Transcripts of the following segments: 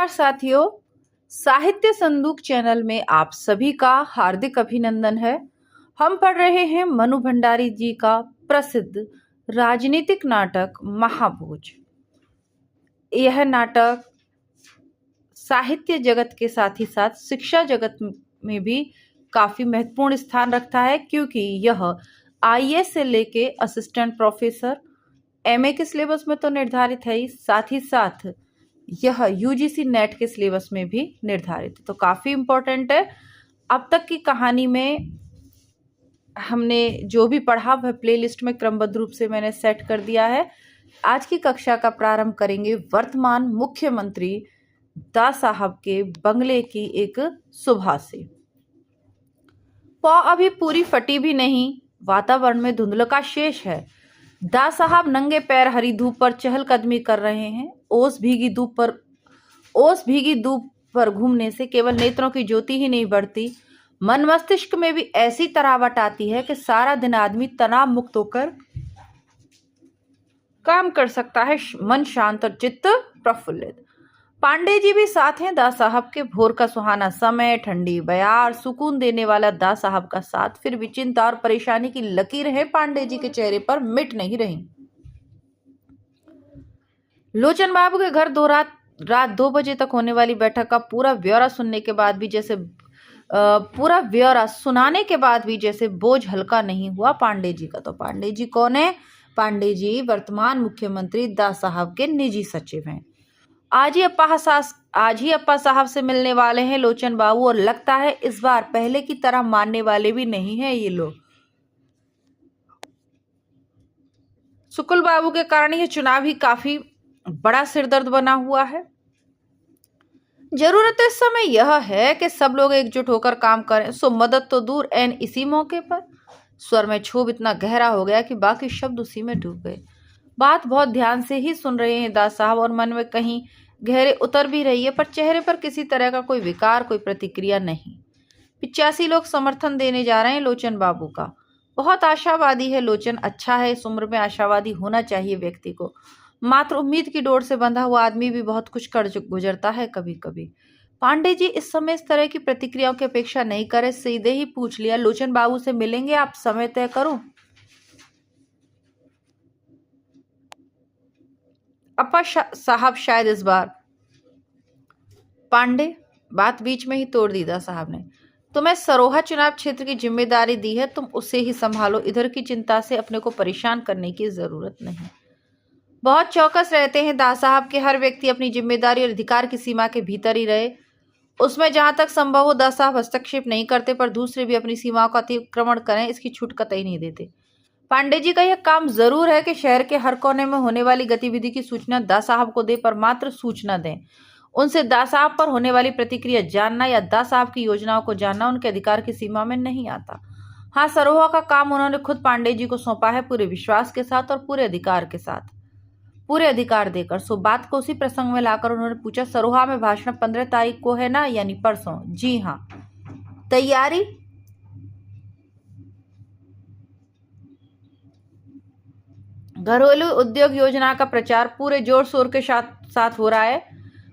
नमस्कार साथियों, साहित्य संदूक चैनल में आप सभी का हार्दिक अभिनंदन है। हम पढ़ रहे हैं मनु भंडारी जी का प्रसिद्ध राजनीतिक नाटक महाभोज। यह नाटक साहित्य जगत के साथ ही साथ शिक्षा जगत में भी काफी महत्वपूर्ण स्थान रखता है, क्योंकि यह आईएएस से लेके असिस्टेंट प्रोफेसर एमए के सिलेबस में तो निर्धारित है ही, साथ ही साथ यह यूजीसी नेट के सिलेबस में भी निर्धारित है, तो काफ़ी इम्पोर्टेंट है। अब तक की कहानी में हमने जो भी पढ़ा वह प्लेलिस्ट में क्रमबद्ध रूप से मैंने सेट कर दिया है। आज की कक्षा का प्रारंभ करेंगे वर्तमान मुख्यमंत्री दा साहब के बंगले की एक सुबह से। पौ अभी पूरी फटी भी नहीं, वातावरण में धुंधलका शेष है। दा साहब नंगे पैर हरी धूप पर चहलकदमी कर रहे हैं। ओस भीगी धूप पर घूमने से केवल नेत्रों की ज्योति ही नहीं बढ़ती, मन मस्तिष्क में भी ऐसी तरावट आती है कि सारा दिन आदमी तनाव मुक्त होकर काम कर सकता है, मन शांत और चित्त प्रफुल्लित। पांडे जी भी साथ हैं दा साहब के। भोर का सुहाना समय, ठंडी बयार, सुकून देने वाला दा साहब का साथ, फिर भी चिंता और परेशानी की लकीरें पांडे जी के चेहरे पर मिट नहीं रही। लोचन बाबू के घर रात 2 बजे तक होने वाली बैठक का पूरा ब्यौरा सुनाने के बाद भी जैसे बोझ हल्का नहीं हुआ पांडे जी का। तो पांडे जी कौन है? पांडे जी वर्तमान मुख्यमंत्री दा साहब के निजी सचिव हैं। आज ही अप्पा साहब से मिलने वाले हैं लोचन बाबू, और लगता है इस बार पहले की तरह मानने वाले भी नहीं हैं ये लोग। सुकुल बाबू के कारण ये चुनाव ही काफी बड़ा सिरदर्द बना हुआ है। जरूरत इस समय यह है कि सब लोग एकजुट होकर काम करें, सो मदद तो दूर एन इसी मौके पर। स्वर में क्षोभ इतना गहरा हो गया कि बाकी शब्द उसी में डूब गए। बात बहुत ध्यान से ही सुन रहे हैं दास साहब, और मन में कहीं गहरे उतर भी रही है, पर चेहरे पर किसी तरह का कोई विकार, कोई प्रतिक्रिया नहीं। 85 लोग समर्थन देने जा रहे हैं लोचन बाबू का। बहुत आशावादी है लोचन। अच्छा है, इस उम्र में आशावादी होना चाहिए व्यक्ति को। मात्र उम्मीद की डोर से बंधा हुआ आदमी भी बहुत कुछ कर गुजरता है कभी कभी। पांडे जी इस समय इस तरह की प्रतिक्रियाओं की अपेक्षा नहीं करे, सीधे ही पूछ लिया, लोचन बाबू से मिलेंगे आप? समय तय करूं? अप्पा साहब शायद इस बार। पांडे बात बीच में ही तोड़ दी दा साहब ने। तुम्हें सरोहा चुनाव क्षेत्र की जिम्मेदारी दी है, तुम उसे ही संभालो। इधर की चिंता से अपने को परेशान करने की जरूरत नहीं। बहुत चौकस रहते हैं दा साहब के। हर व्यक्ति अपनी जिम्मेदारी और अधिकार की सीमा के भीतर ही रहे, उसमें जहां तक संभव हो दा साहब हस्तक्षेप नहीं करते, पर दूसरे भी अपनी सीमाओं का अतिक्रमण करें इसकी छूट कतई नहीं देते। पांडे जी का यह काम जरूर है कि शहर के हर कोने में होने वाली गतिविधि की सूचना दा साहब को दे, पर मात्र सूचना दें। उनसे दा साहब पर होने वाली प्रतिक्रिया जानना या दा साहब की योजनाओं को जानना उनके अधिकार की सीमा में नहीं आता। हाँ, सरोहा का काम उन्होंने खुद पांडे जी को सौंपा है, पूरे विश्वास के साथ और पूरे अधिकार के साथ, पूरे अधिकार देकर। सो बात को उसी प्रसंग में लाकर उन्होंने पूछा, सरोहा में भाषण 15 तारीख को है ना, यानी परसों? जी हाँ। तैयारी? घरेलू उद्योग योजना का प्रचार पूरे जोर शोर के साथ हो रहा है।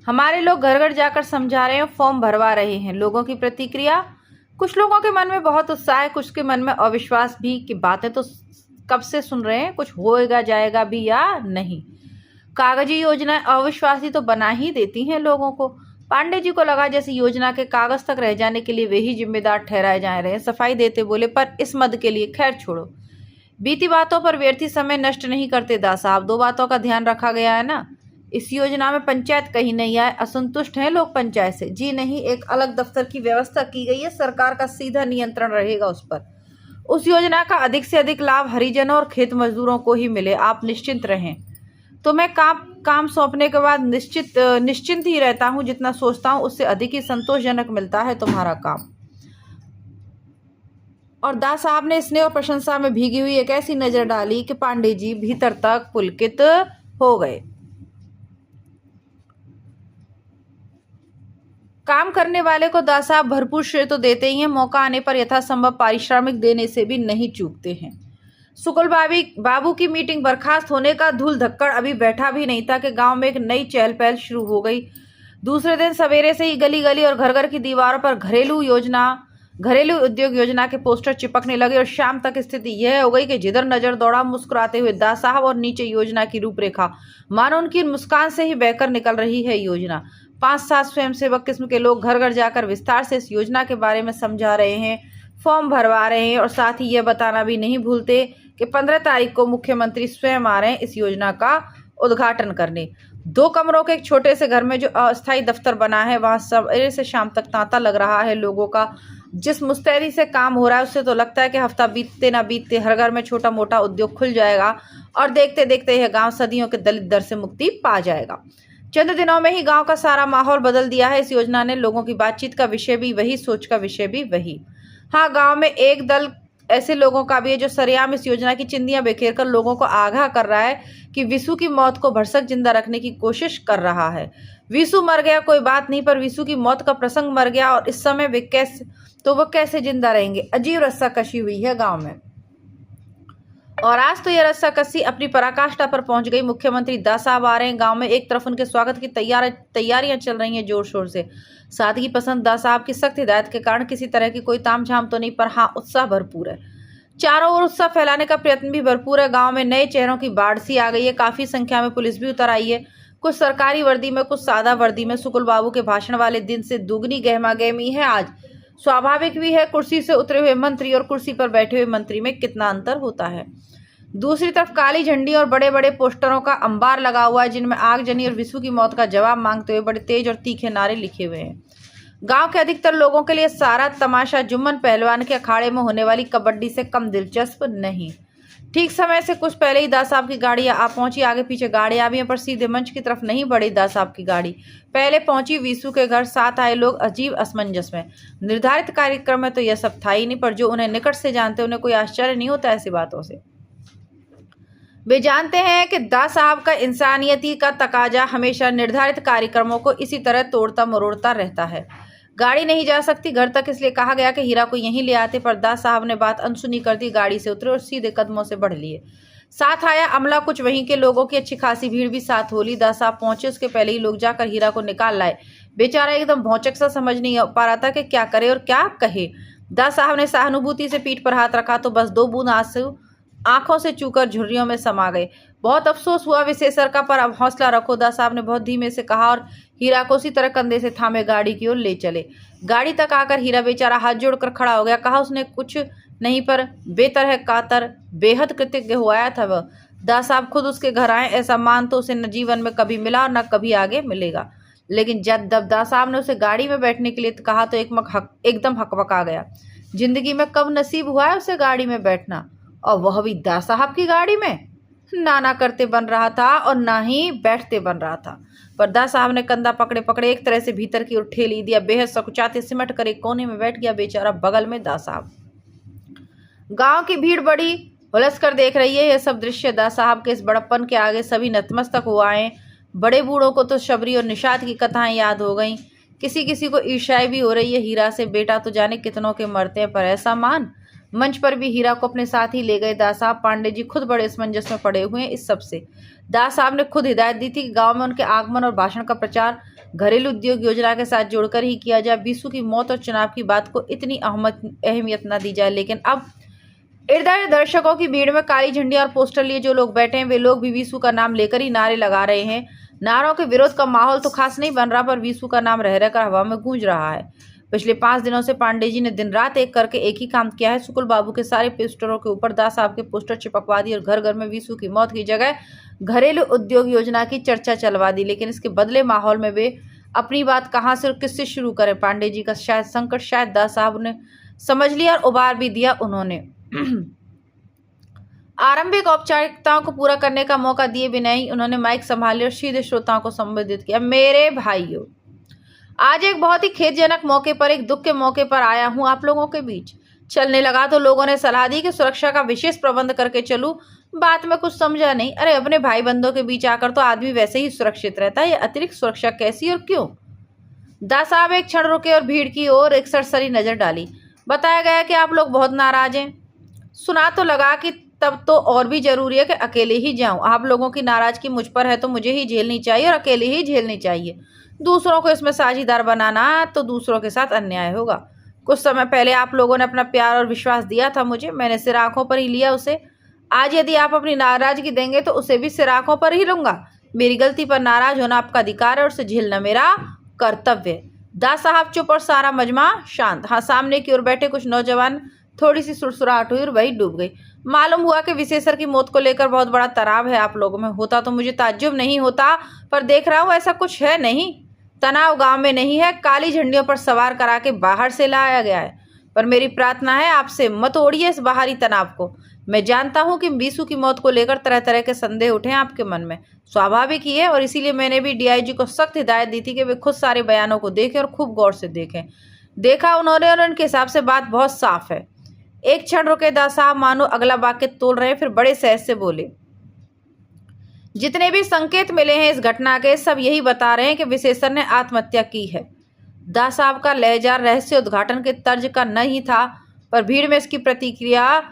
हमारे लोग घर घर जाकर समझा रहे हैं, फॉर्म भरवा रहे हैं। लोगों की प्रतिक्रिया? कुछ लोगों के मन में बहुत उत्साह है, कुछ के मन में अविश्वास भी कि बातें तो कब से सुन रहे हैं, कुछ होएगा जाएगा भी या नहीं। कागजी योजनाएं अविश्वासी तो बना ही देती हैं लोगों को। पांडे जी को लगा जैसे योजना के कागज तक रह जाने के लिए वे ही जिम्मेदार ठहराए जा रहे हैं। सफाई देते बोले, पर इस मद के लिए खैर छोड़ो, बीती बातों पर व्यर्थी समय नष्ट नहीं करते दा साहब। 2 बातों का ध्यान रखा गया है ना। इस योजना में पंचायत कहीं नहीं आए, असंतुष्ट हैं लोग पंचायत से? जी नहीं, एक अलग दफ्तर की व्यवस्था की गई है, सरकार का सीधा नियंत्रण रहेगा उस पर। उस योजना का अधिक से अधिक लाभ हरिजनों और खेत मजदूरों को ही मिले, आप निश्चिंत रहें। तो मैं काम सौंपने के बाद निश्चिंत ही रहता हूँ। जितना सोचता हूँ उससे अधिक ही संतोषजनक मिलता है तुम्हारा काम। और दा साहब ने स्नेह और प्रशंसा में भीगी हुई एक ऐसी नजर डाली कि पांडे जी भीतर तक पुलकित हो गए। काम करने वाले को दा साहब भरपूर श्रेय तो देते ही हैं, मौका आने पर यथासंभव पारिश्रमिक देने से भी नहीं चूकते हैं। सुकुल बाबू की मीटिंग बर्खास्त होने का धूल धक्कड़ अभी बैठा भी नहीं था कि गांव में एक नई चहल पहल शुरू हो गई। दूसरे दिन सवेरे से ही गली गली और घर घर की दीवारों पर घरेलू उद्योग योजना के पोस्टर चिपकने लगे और शाम तक स्थिति यह हो गई कि जिधर नजर दौड़ा मुस्कुराते हुए दास साहब और नीचे योजना की रूपरेखा, मानो उनकी मुस्कान से ही बहकर निकल रही है योजना। 5-7 स्वयंसेवक किस्म के लोग घर घर जाकर विस्तार से इस योजना के बारे में समझा रहे हैं, फॉर्म भरवा रहे हैं और साथ ही यह बताना भी नहीं भूलते कि 15 तारीख को मुख्यमंत्री स्वयं आ रहे हैं इस योजना का उद्घाटन करने। 2 कमरों के एक छोटे से घर में जो अस्थायी दफ्तर बना है, वहां सवेरे से शाम तक तांता लग रहा है लोगों का। जिस मुस्तैदी से काम हो रहा है उससे तो लगता है कि हफ्ता बीतते ना बीतते हर घर में छोटा मोटा उद्योग खुल जाएगा और देखते देखते यह गांव सदियों के दलित दर से मुक्ति पा जाएगा। चंद दिनों में ही गांव का सारा माहौल बदल दिया है इस योजना ने। लोगों की बातचीत का विषय भी वही, सोच का विषय भी वही। हाँ, गांव में एक दल ऐसे लोगों का भी है जो सरेआम इस योजना की चिंदियां बिखेर कर लोगों को आगाह कर रहा है कि विसु की मौत को भरसक जिंदा रखने की कोशिश कर रहा है। विसु मर गया कोई बात नहीं, पर विसु की मौत का प्रसंग मर गया और इस समय वो कैसे जिंदा रहेंगे। अजीब रस्सा कशी हुई है गांव में। और आज तो यह रस्सा कसी अपनी पराकाष्ठा पर पहुंच गई। मुख्यमंत्री दास साहब आ रहे हैं गांव में। एक तरफ उनके स्वागत की तैयारियां चल रही हैं जोर शोर से। सादगी पसंद दास साहब की सख्त हिदायत के कारण किसी तरह की कोई तामझाम तो नहीं, पर हाँ, उत्साह भरपूर है। चारों ओर उत्साह फैलाने का प्रयत्न भी भरपूर है। गांव में नए चेहरों की बाढ़ सी आ गई है। काफी संख्या में पुलिस भी उतर आई है, कुछ सरकारी वर्दी में, कुछ सादा वर्दी में। शुक्ल बाबू के भाषण वाले दिन से दुगनी गहमा गहमी है आज। स्वाभाविक भी है, कुर्सी से उतरे हुए मंत्री और कुर्सी पर बैठे हुए मंत्री में कितना अंतर होता है। दूसरी तरफ काली झंडी और बड़े बड़े पोस्टरों का अंबार लगा हुआ है जिनमें आगजनी और विसु की मौत का जवाब मांगते हुए बड़े तेज और तीखे नारे लिखे हुए हैं। गांव के अधिकतर लोगों के लिए सारा तमाशा जुम्मन पहलवान के अखाड़े में होने वाली कबड्डी से कम दिलचस्प नहीं। ठीक समय से कुछ पहले ही दास साहब की गाड़ी आ पहुंची। आगे पीछे गाड़ियां भी हैं, पर सीधे मंच की तरफ नहीं बढ़ी दास साहब की गाड़ी। पहले पहुंची विसु के घर। साथ आए लोग अजीब असमंजस में। निर्धारित कार्यक्रम में तो यह सब था ही नहीं, पर जो उन्हें निकट से जानते उन्हें कोई आश्चर्य नहीं होता ऐसी बातों से। वे जानते हैं कि दास साहब का इंसानियती का तकाजा हमेशा निर्धारित कार्यक्रमों को इसी तरह तोड़ता मरोड़ता रहता है। गाड़ी नहीं जा सकती घर तक, इसलिए कहा गया कि हीरा को यहीं ले आते, पर दास साहब ने बात अनसुनी कर दी। गाड़ी से उतरे और सीधे कदमों से बढ़ लिए। साथ आया अमला, कुछ वहीं के लोगों की अच्छी खासी भीड़ भी साथ हो ली। दास साहब पहुंचे उसके पहले ही लोग जाकर हीरा को निकाल लाए। बेचारा एकदम भौचक सा समझ नहीं पा रहा था कि क्या करे और क्या कहे। दास साहब ने सहानुभूति से पीठ पर हाथ रखा तो बस 2 बूंद आंसू आंखों से चूकर झुर्रियों में समा गए। बहुत अफसोस हुआ विशेषर का, पर अब हौसला रखो, दास साहब ने बहुत धीमे से कहा और हीरा को उसी तरह कंधे से थामे गाड़ी की ओर ले चले। गाड़ी तक आकर हीरा बेचारा हाथ जोड़कर खड़ा हो गया। कहा उसने कुछ नहीं, पर बेतरह कातर बेहद कृतज्ञ हो आया था वह। दास साहब खुद उसके घर आए, ऐसा मान तो उसे न जीवन में कभी मिला और न कभी आगे मिलेगा। लेकिन जब दास साहब ने उसे गाड़ी में बैठने के लिए कहा तो एकदम हकबका गया। जिंदगी में कब नसीब हुआ है उसे गाड़ी में बैठना, और वह भी दास साहब की गाड़ी में। ना करते बन रहा था और ना ही बैठते बन रहा था, पर दास साहब ने कंधा पकड़े पकड़े एक तरह से भीतर की ओर ठेली दिया। बेहद सकुचाते सिमट कर एक कोने में बैठ गया बेचारा, बगल में दास साहब। गांव की भीड़ बड़ी हुलस कर देख रही है यह सब दृश्य। दास साहब के इस बड़प्पन के आगे सभी नतमस्तक हो आए। बड़े बूढ़ों को तो शबरी और निषाद की कथाएं याद हो गईं। किसी किसी को ईर्ष्या भी हो रही है हीरा से। बेटा तो जाने कितनों के मरते हैं, पर ऐसा मान। मंच पर भी हीरा को अपने साथ ही ले गए दास साहब। पांडे जी खुद बड़े असमंजस में पड़े हुए हैं इस सब से। दास साहब ने खुद हिदायत दी थी कि गांव में उनके आगमन और भाषण का प्रचार घरेलू उद्योग योजना के साथ जोड़कर ही किया जाए। विसु की मौत और चुनाव की बात को इतनी अहमियत न दी जाए। लेकिन अब इर्द गिर्द दर्शकों की भीड़ में काली झंडी और पोस्टर लिए जो लोग बैठे हैं, वे लोग भी विसु का नाम लेकर ही नारे लगा रहे हैं। नारों के विरोध का माहौल तो खास नहीं बन रहा, पर विसु का नाम रह रहकर हवा में गूंज रहा है। पिछले 5 दिनों से पांडे जी ने दिन रात एक करके एक ही काम किया है। शुक्ल बाबू के सारे पोस्टरों के ऊपर दास साहब के पोस्टर चिपकवा दिए और घर घर में विसु की मौत की जगह घरेलू उद्योग योजना की चर्चा चलवा दी। लेकिन इसके बदले माहौल में वे अपनी बात कहाँ से और किससे शुरू करें। पांडे जी का शायद संकट शायद दास साहब ने समझ लिया और उबार भी दिया। उन्होंने आरंभिक औपचारिकताओं को पूरा करने का मौका दिए बिना ही उन्होंने माइक संभाली और सीधे श्रोताओं को संबोधित किया। मेरे भाइयों, आज एक बहुत ही खेदजनक मौके पर, एक दुख के मौके पर आया हूं आप लोगों के बीच। चलने लगा तो लोगों ने सलाह दी कि सुरक्षा का विशेष प्रबंध करके चलूं। बात में कुछ समझा नहीं। अरे अपने भाई बंधुओं के बीच आकर तो आदमी वैसे ही सुरक्षित रहता है, ये अतिरिक्त सुरक्षा कैसी और क्यों? दास साहब एक क्षण रुके और भीड़ की ओर एक सरसरी नजर डाली। बताया गया कि आप लोग बहुत नाराज हैं। सुना तो लगा कि तब तो और भी जरूरी है कि अकेले ही जाऊं। आप लोगों की नाराजगी मुझ पर है तो मुझे ही झेलनी चाहिए और अकेले ही झेलनी चाहिए। दूसरों को इसमें साझीदार बनाना तो दूसरों के साथ अन्याय होगा। कुछ समय पहले आप लोगों ने अपना प्यार और विश्वास दिया था मुझे, मैंने सिर आंखों पर ही लिया उसे। आज यदि आप अपनी नाराजगी देंगे तो उसे भी सिर आंखों पर ही लूंगा। मेरी गलती पर नाराज होना आपका अधिकार है और उसे झेलना मेरा कर्तव्य है। दास साहब चुप और सारा मजमा शांत। हाँ, सामने की ओर बैठे कुछ नौजवान थोड़ी सी सुरसुराहट हुई और वही डूब गई। मालूम हुआ कि विशेषर की मौत को लेकर बहुत बड़ा तनाव है आप लोगों में। होता तो मुझे ताज्जुब नहीं होता, पर देख रहा हूँ ऐसा कुछ है नहीं। तनाव गांव में नहीं है, काली झंडियों पर सवार करा के बाहर से लाया गया है। पर मेरी प्रार्थना है आपसे, मत ओढ़िए इस बाहरी तनाव को। मैं जानता हूं कि बीसू की मौत को लेकर तरह तरह के संदेह उठे हैं आपके मन में, स्वाभाविक ही है। और इसीलिए मैंने भी डीआईजी को सख्त हिदायत दी थी कि वे खुद सारे बयानों को देखें और खूब गौर से देखें। देखा उन्होंने और उनके हिसाब से बात बहुत साफ है। एक क्षण रुके दास साहब, मानो अगला वाक्य तोल रहे, फिर बड़े सहज से बोले, जितने भी संकेत मिले हैं इस घटना के, सब यही बता रहे हैं कि विशेषर ने आत्महत्या की है। दास साहब का लहजा रहस्य उद्घाटन के तर्ज का नहीं था, पर भीड़ में इसकी प्रतिक्रिया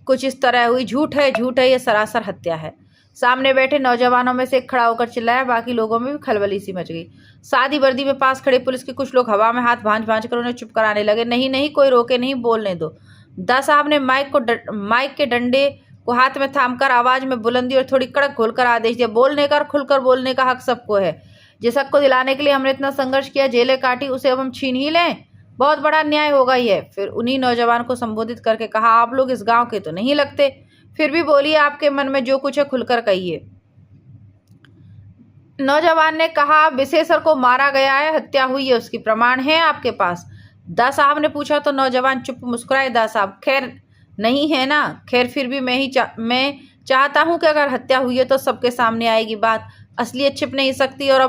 कुछ इस तरह हुई, झूठ है, यह सरासर हत्या है। सामने बैठे नौजवानों में से एक खड़ा होकर चिल्लाया, बाकी लोगों में भी खलबली सी मच गई। सादी वर्दी में पास खड़े पुलिस के कुछ लोग हवा में हाथ भांज भांज कर उन्हें चुप कराने लगे। नहीं नहीं, कोई रोके नहीं, बोलने दो। दास साहब ने माइक के डंडे को हाथ में थामकर आवाज में बुलंदी और थोड़ी कड़क खोलकर आदेश दिया, बोलने का और खुलकर बोलने का हक सबको है। जिस हक को दिलाने के लिए हमने इतना संघर्ष किया, जेलें काटी, उसे अब हम छीन ही लें? बहुत बड़ा अन्याय होगा ये। फिर उन्हीं नौजवान को संबोधित करके कहा, आप लोग इस गांव के तो नहीं लगते, फिर भी बोलिए, आपके मन में जो कुछ है खुलकर कहिए। नौजवान ने कहा, विशेषर को मारा गया है, हत्या हुई है, उसकी प्रमाण है आपके पास? दास साहब ने पूछा तो नौजवान चुप मुस्कुराए। दास साहब, खैर नहीं है ना? खैर फिर भी मैं चाहता हूं कि अगर हत्या हुई है तो सबके सामने आएगी बात, असलियत छिप नहीं सकती। और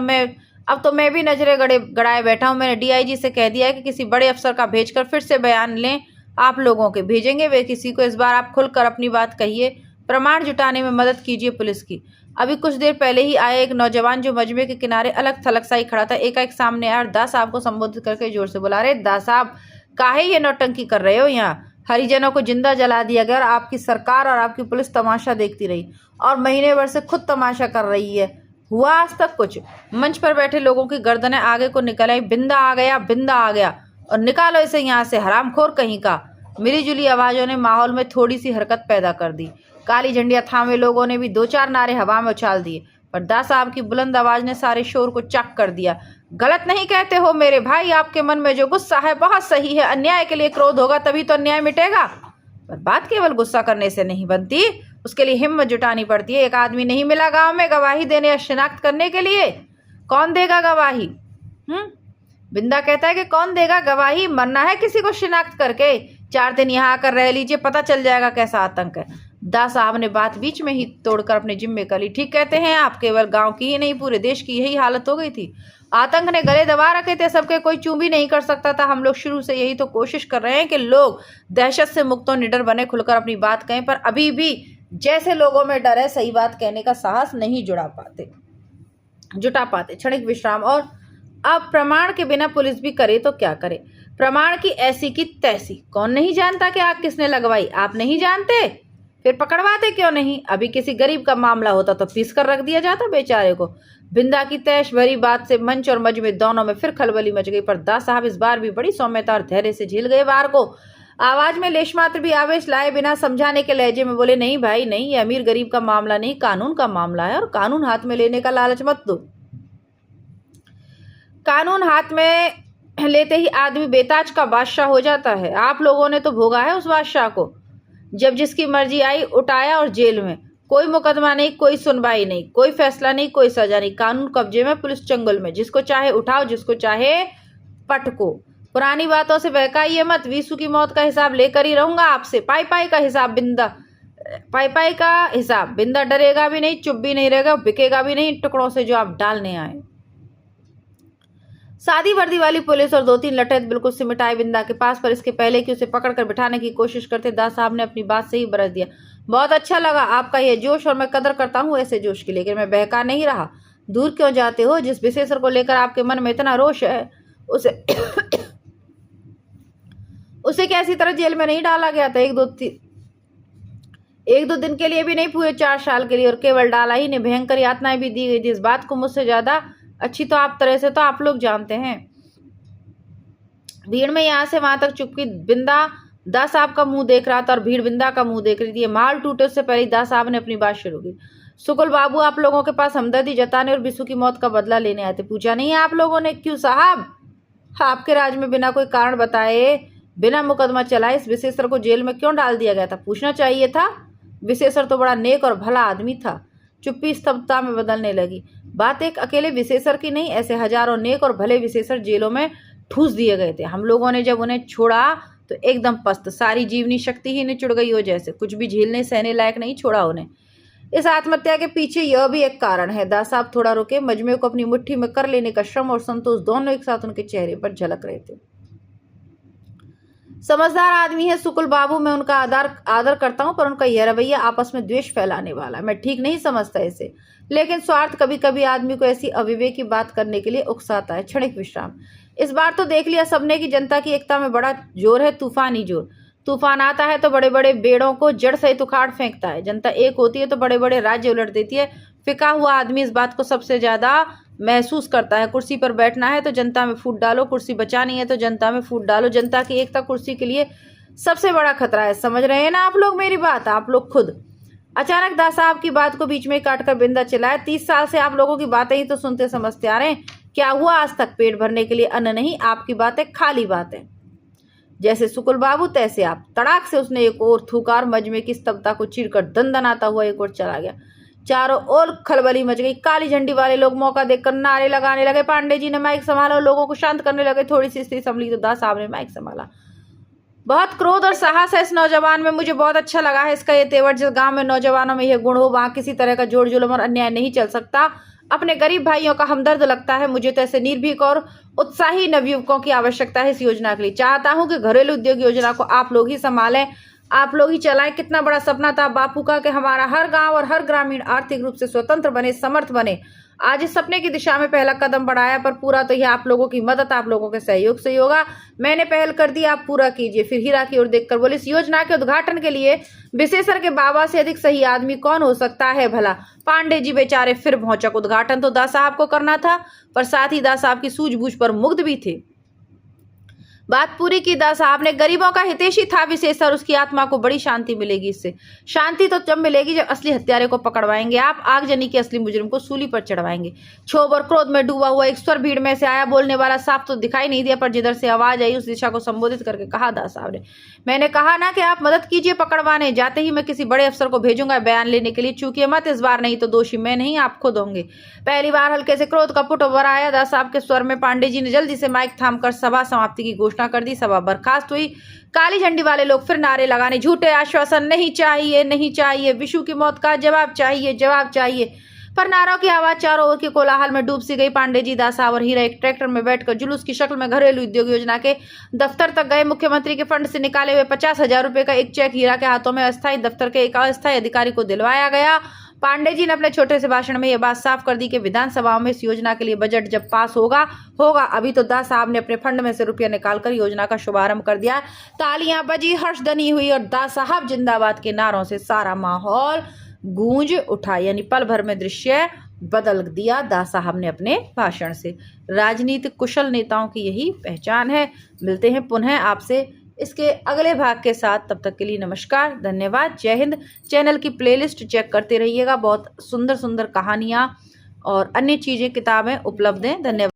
अब तो मैं भी नजरें गड़ाए बैठा हूं। मैंने डीआईजी से कह दिया है कि किसी बड़े अफसर का भेजकर फिर से बयान लें। आप लोगों के भेजेंगे वे किसी को, इस बार आप खुलकर अपनी बात कहिए, प्रमाण जुटाने में मदद कीजिए पुलिस की। अभी कुछ देर पहले ही आया एक नौजवान जो मजमे के किनारे अलग थलग सा ही खड़ा था, एकाएक सामने आया और दास साहब को संबोधित करके जोर से बुला रहे, दास साहब, काहे ये नौटंकी कर रहे हो? यहाँ हरिजनों को जिंदा जला दिया गया और आपकी सरकार और आपकी पुलिस तमाशा देखती रही और महीने भर से खुद तमाशा कर रही है। हुआ आज तक कुछ? मंच पर बैठे लोगों की गर्दनें आगे को निकल आई। बिंदा आ गया, बिंदा आ गया, और निकालो इसे यहाँ से, हरामखोर कहीं का। मिली जुली आवाजों ने माहौल में थोड़ी सी हरकत पैदा कर दी। काली झंडियां थामे लोगों ने भी दो चार नारे हवा में उछाल दिए, पर दास साहब की बुलंद आवाज ने सारे शोर को चक कर दिया। गलत नहीं कहते हो मेरे भाई, आपके मन में जो गुस्सा है बहुत सही है। अन्याय के लिए क्रोध होगा तभी तो अन्याय मिटेगा, पर बात केवल गुस्सा करने से नहीं बनती, उसके लिए हिम्मत जुटानी पड़ती है। एक आदमी नहीं मिला गांव में गवाही देने या शिनाख्त करने के लिए। कौन देगा गवाही? बिंदा कहता है कि कौन देगा गवाही? मरना है किसी को शिनाख्त करके? 4 दिन यहाँ आकर रह लीजिए, पता चल जाएगा कैसा आतंक है। दास साहब ने बात बीच में ही तोड़कर अपने जिम्मे कर ली। ठीक कहते हैं आप, केवल गांव की ही नहीं पूरे देश की यही हालत हो गई थी। आतंक ने गले दबा रखे थे सबके, कोई चूं भी नहीं कर सकता था। हम लोग शुरू से यही तो कोशिश कर रहे हैं कि लोग दहशत से मुक्त और निडर बने, खुलकर अपनी बात कहें, पर अभी भी जैसे लोगों में डर है, सही बात कहने का साहस नहीं जुटा पाते। क्षणिक विश्राम। और अब प्रमाण के बिना पुलिस भी करे तो क्या करे? प्रमाण की ऐसी की तैसी। कौन नहीं जानता कि आग किसने लगवाई? आप नहीं जानते? फिर पकड़वाते क्यों नहीं? अभी किसी गरीब का मामला होता तो पीस कर रख दिया जाता बेचारे को। बिंदा की तैश भरी बात से मंच और मजमे दोनों में फिर खलबली मच गई, पर दास साहब इस बार भी बड़ी सौम्यता और धैर्य से झेल गए वार को। आवाज में लेश मात्र भी आवेश लाए बिना समझाने के लहजे में बोले, नहीं भाई नहीं, ये अमीर गरीब का मामला नहीं, कानून का मामला है, और कानून हाथ में लेने का लालच मत दो। कानून हाथ में लेते ही आदमी बेताज का बादशाह हो जाता है। आप लोगों ने तो भोगा है उस बादशाह को। जब जिसकी मर्जी आई उठाया और जेल में। कोई मुकदमा नहीं, कोई सुनवाई नहीं, कोई फैसला नहीं, कोई सजा नहीं। कानून कब्जे में, पुलिस चंगुल में। जिसको चाहे उठाओ, जिसको चाहे पटको। पुरानी बातों से बहकाइए मत। वीसू की मौत का हिसाब लेकर ही रहूंगा आपसे। पाई पाई का हिसाब बिंदा डरेगा भी नहीं, चुप भी नहीं रहेगा, बिकेगा भी नहीं टुकड़ों से जो आप डालने आए। सादी वर्दी वाली पुलिस और 2-3 लठैत बिल्कुल सिमट आए बिंदा के पास, पर इसके पहले कि उसे पकड़कर बिठाने की कोशिश करते, दास साहब ने अपनी बात से ही बरस दिया। बहुत अच्छा लगा आपका यह जोश, और मैं कदर करता हूँ ऐसे जोश की, लेकिन मैं बहका नहीं रहा। दूर क्यों जाते हो? जिस विशेषर को लेकर आपके मन में इतना रोष है, उसे क्या इसी तरह जेल में नहीं डाला गया था? एक दो दिन के लिए भी नहीं, पूरे 4 साल के लिए, और केवल डाला ही नहीं, भयंकर यातनाएं भी दी गई थी। इस बात को मुझसे ज्यादा अच्छी तो आप तरह से तो आप लोग जानते हैं। भीड़ में यहाँ से वहां तक चुपकी बिंदा दास साहब का मुंह देख रहा था और भीड़ बिंदा का मुंह देख रही थी। माल टूटे उससे पहले दास साहब ने अपनी बात शुरू की। सुकुल बाबू आप लोगों के पास हमदर्दी जताने और बिशु की मौत का बदला लेने आए थे, पूछा नहीं है आप लोगों ने? क्यों साहब? आपके राज में बिना कोई कारण बताए, बिना मुकदमा चलाए इस विशेषर को जेल में क्यों डाल दिया गया था? पूछना चाहिए था। विशेषर तो बड़ा नेक और भला आदमी था। चुप्पी स्तब्धता में बदलने लगी। बात एक अकेले विशेषर की नहीं, ऐसे हजारों नेक और भले विशेषर जेलों में ठूस दिए गए थे। हम लोगों ने जब उन्हें छोड़ा तो एकदम पस्त, सारी जीवनी शक्ति ही निचुड़ गई हो, जैसे कुछ भी झेलने सहने लायक नहीं छोड़ा उन्हें। इस आत्महत्या के पीछे यह भी एक कारण है। दास साहब थोड़ा रुके। मजमे को अपनी मुट्ठी में कर लेने का श्रम और संतोष दोनों एक साथ उनके चेहरे पर झलक रहे थे। समझदार आदमी है सुकुल बाबू, मैं उनका आदर करता हूं, पर उनका यह रवैया आपस में द्वेष फैलाने वाला मैं ठीक नहीं समझता इसे। लेकिन स्वार्थ कभी कभी आदमी को ऐसी अविवेकी बात करने के लिए उकसाता है। क्षणिक विश्राम। इस बार तो देख लिया सबने कि जनता की एकता में बड़ा जोर है, तूफानी जोर। तूफान आता है तो बड़े बड़े बेड़ों को जड़ सहित उखाड़ फेंकता है। जनता एक होती है तो बड़े बड़े राज्य उलट देती है। फिका हुआ आदमी इस बात को सबसे ज्यादा महसूस करता है। कुर्सी पर बैठना है तो जनता में फूट डालो, कुर्सी बचानी है तो जनता में फूट डालो। जनता की एकता कुर्सी के लिए सबसे बड़ा खतरा है। समझ रहे हैं ना आप लोग मेरी बात? आप लोग खुद। अचानक दास साहब की बात को बीच में काटकर बिंदा चिल्लाया, 30 साल से आप लोगों की बातें ही तो सुनते समझते आ रहे हैं। क्या हुआ आज तक? पेट भरने के लिए अन्न नहीं, आपकी बातें खाली बातें। जैसे सुकुल बाबू तैसे आप। तड़ाक से उसने एक और थूकार मजमे की स्तब्धता को चीरकर दंदनाता हुआ एक और चला गया। चारों ओर खलबली मच गई। काली झंडी वाले लोग मौका देखकर नारे लगाने लगे। पांडे जी ने माइक संभाला और लोगों को शांत करने लगे। थोड़ी सी स्थिति संभली तो दास साहब ने माइक संभाला। बहुत क्रोध और साहस है इस नौजवान में, मुझे बहुत अच्छा लगा है इसका ये तेवर। जिस गांव में नौजवानों में यह गुण हो वहां किसी तरह का जोर जुलम और अन्याय नहीं चल सकता। अपने गरीब भाइयों का हमदर्द लगता है मुझे तो ऐसे निर्भीक और उत्साही नवयुवकों की आवश्यकता है इस योजना के लिए। चाहता हूं कि घरेलू उद्योग योजना को आप लोग ही संभालें, आप लोग ही चलाएं। कितना बड़ा सपना था बापू का कि हमारा हर गांव और हर ग्रामीण आर्थिक रूप से स्वतंत्र बने, समर्थ बने। आज इस सपने की दिशा में पहला कदम बढ़ाया, पर पूरा तो यह आप लोगों की मदद, आप लोगों के सहयोग से ही होगा। मैंने पहल कर दी, आप पूरा कीजिए। फिर हीरा की ओर देखकर बोले, इस योजना के उद्घाटन के लिए विशेषर के बाबा से अधिक सही आदमी कौन हो सकता है भला? पांडे जी बेचारे फिर भौचक। उद्घाटन तो दास साहब को करना था, पर साथ ही दास साहब की सूझबूझ पर मुग्ध भी थे। बात पूरी की दास साहब ने। गरीबों का हितैषी था विशेषर, उसकी आत्मा को बड़ी शांति मिलेगी इससे। शांति तो जब मिलेगी जब असली हत्यारे को पकड़वाएंगे आप, आगजनी के असली मुजरिम को सूली पर चढ़वाएंगे। क्षोभ और क्रोध में डूबा हुआ एक स्वर भीड़ में से आया। बोलने वाला साफ तो दिखाई नहीं दिया, पर जिधर से आवाज आई उस दिशा को संबोधित करके कहा दास साहब ने, मैंने कहा ना कि आप मदद कीजिए पकड़वाने। जाते ही मैं किसी बड़े अफसर को भेजूंगा बयान लेने के लिए। चूकिए मत इस बार, नहीं तो दोषी मैं नहीं आप खुद होंगे। पहली बार हल्के से क्रोध का पुट उभर आया दास साहब के स्वर में। पांडे जी ने जल्दी से माइक थामकर सभा समाप्ति की घोषणा कर दी। सभा बर्खास्त हुई। काली झंडी वाले लोग फिर नारे लगाने, झूठे आश्वासन नहीं चाहिए, नहीं चाहिए, विशु की मौत का जवाब चाहिए, जवाब चाहिए। पर नारों की आवाज चारों ओर के कोलाहल में डूब सी गई। पांडे जी, दास साहब और हीरा एक ट्रैक्टर में बैठकर जुलूस की शक्ल में घरेलू उद्योग योजना के दफ्तर तक गए। मुख्यमंत्री के फंड से निकाले हुए 50,000 रुपए का एक चेक हीरा के हाथों में अस्थायी दफ्तर के एक अस्थायी अधिकारी को दिलवाया गया। पांडे जी ने अपने छोटे से भाषण में यह बात साफ कर दी कि विधानसभा में इस योजना के लिए बजट जब पास होगा। अभी तो दास साहब ने अपने फंड में से रुपया निकालकर योजना का शुभारंभ कर दिया। तालियां बजी, हर्षध्वनि हुई और दास साहब जिंदाबाद के नारों से सारा माहौल गूंज उठा। यानी पल भर में दृश्य बदल दिया दास साहब ने अपने भाषण से। राजनीतिक कुशल नेताओं की यही पहचान है। मिलते हैं पुनः आपसे इसके अगले भाग के साथ। तब तक के लिए नमस्कार, धन्यवाद, जय हिंद। चैनल की प्लेलिस्ट चेक करते रहिएगा, बहुत सुंदर सुंदर कहानियाँ और अन्य चीज़ें, किताबें उपलब्ध हैं। धन्यवाद।